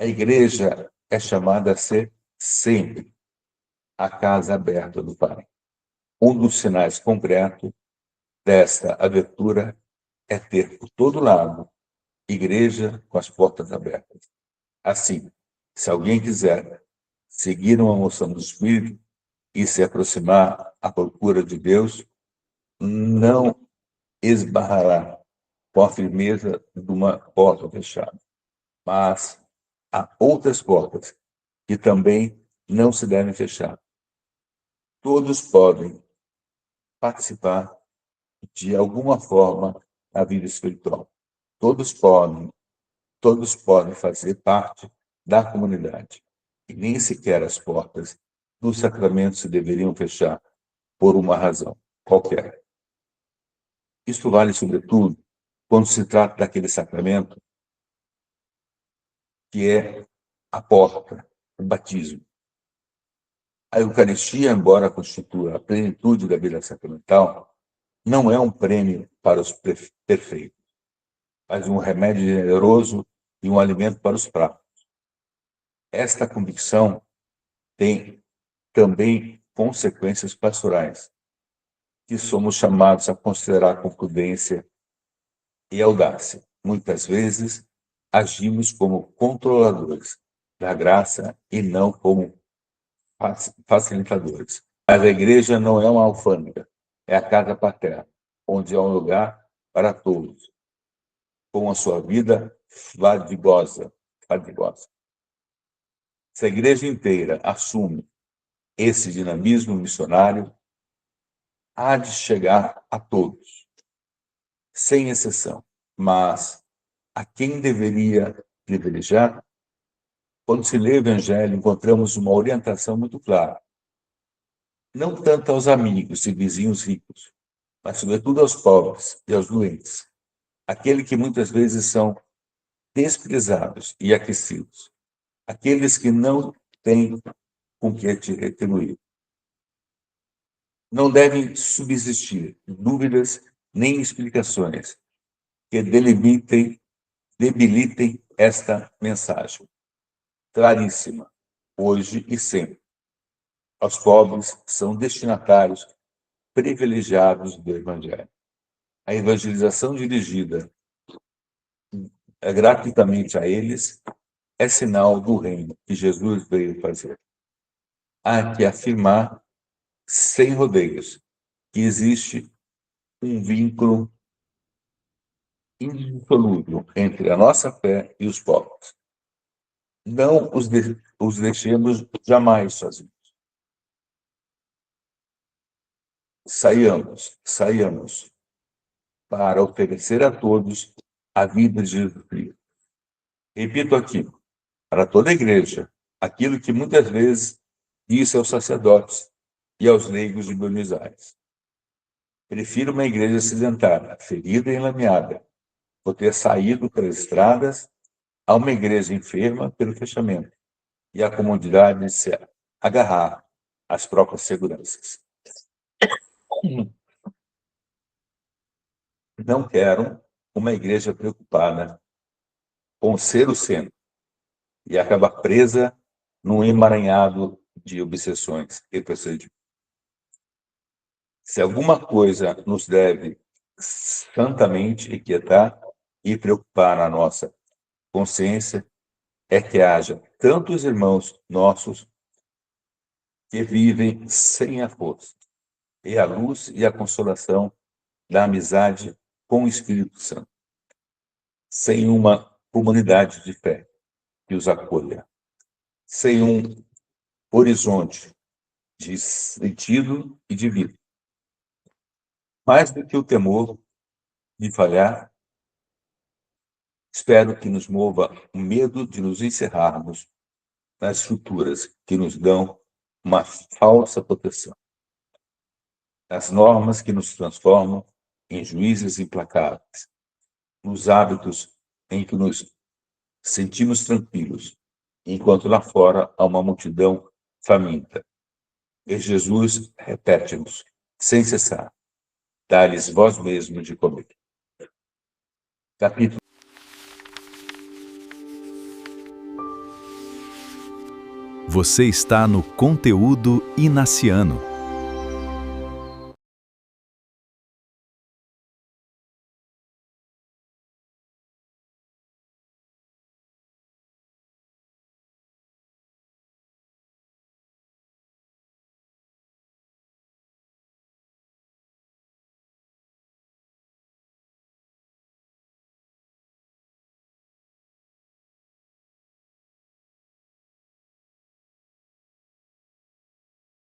A igreja é chamada a ser sempre a casa aberta do Pai. Um dos sinais concretos desta abertura é ter por todo lado igreja com as portas abertas. Assim, se alguém quiser seguir uma moção do Espírito e se aproximar à procura de Deus, não esbarrará com a firmeza de uma porta fechada. Mas há outras portas que também não se devem fechar. Todos podem participar de alguma forma na vida espiritual. Todos podem fazer parte da comunidade. E nem sequer as portas dos sacramentos se deveriam fechar por uma razão qualquer. Isto vale, sobretudo, quando se trata daquele sacramento que é a porta, o batismo. A Eucaristia, embora constitua a plenitude da vida sacramental, não é um prêmio para os perfeitos, mas um remédio generoso e um alimento para os fracos. Esta convicção tem também consequências pastorais, que somos chamados a considerar com prudência e audácia. Muitas vezes, agimos como controladores da graça e não como facilitadores. Mas a igreja não é uma alfândega, é a casa paterna, onde há um lugar para todos, com a sua vida fadigosa. Se a igreja inteira assume esse dinamismo missionário, há de chegar a todos, sem exceção. Mas a quem deveria privilegiar? Quando se lê o Evangelho, encontramos uma orientação muito clara. Não tanto aos amigos e vizinhos ricos, mas sobretudo aos pobres e aos doentes, aqueles que muitas vezes são desprezados e aquecidos, aqueles que não têm com que te retribuir. Não devem subsistir dúvidas nem explicações que debilitem esta mensagem claríssima, hoje e sempre. Os pobres são destinatários privilegiados do Evangelho. A evangelização dirigida gratuitamente a eles é sinal do reino que Jesus veio fazer. Há que afirmar, sem rodeios, que existe um vínculo indissolúvel entre a nossa fé e os pobres. Não os deixemos jamais sozinhos. Saiamos para oferecer a todos a vida de Jesus Cristo. Repito aqui, para toda a igreja, aquilo que muitas vezes disse aos sacerdotes e aos leigos de Buenos Aires. Prefiro uma igreja acidentada, ferida e enlameada, por ter saído pelas estradas, a uma igreja enferma pelo fechamento e a comodidade de se agarrar às próprias seguranças. Não quero uma igreja preocupada com ser o centro e acabar presa num emaranhado de obsessões e procedimentos. Se alguma coisa nos deve santamente inquietar e preocupar na nossa consciência, é que haja tantos irmãos nossos que vivem sem a força e a luz e a consolação da amizade com o Espírito Santo, sem uma comunidade de fé que os acolha, sem um horizonte de sentido e de vida. Mais do que o temor de falhar, espero que nos mova o medo de nos encerrarmos nas estruturas que nos dão uma falsa proteção, nas normas que nos transformam em juízes implacáveis, nos hábitos em que nos sentimos tranquilos, enquanto lá fora há uma multidão faminta. E Jesus repete-nos, sem cessar, dá-lhes vós mesmo de comer. Capítulo Você está no Conteúdo Inaciano.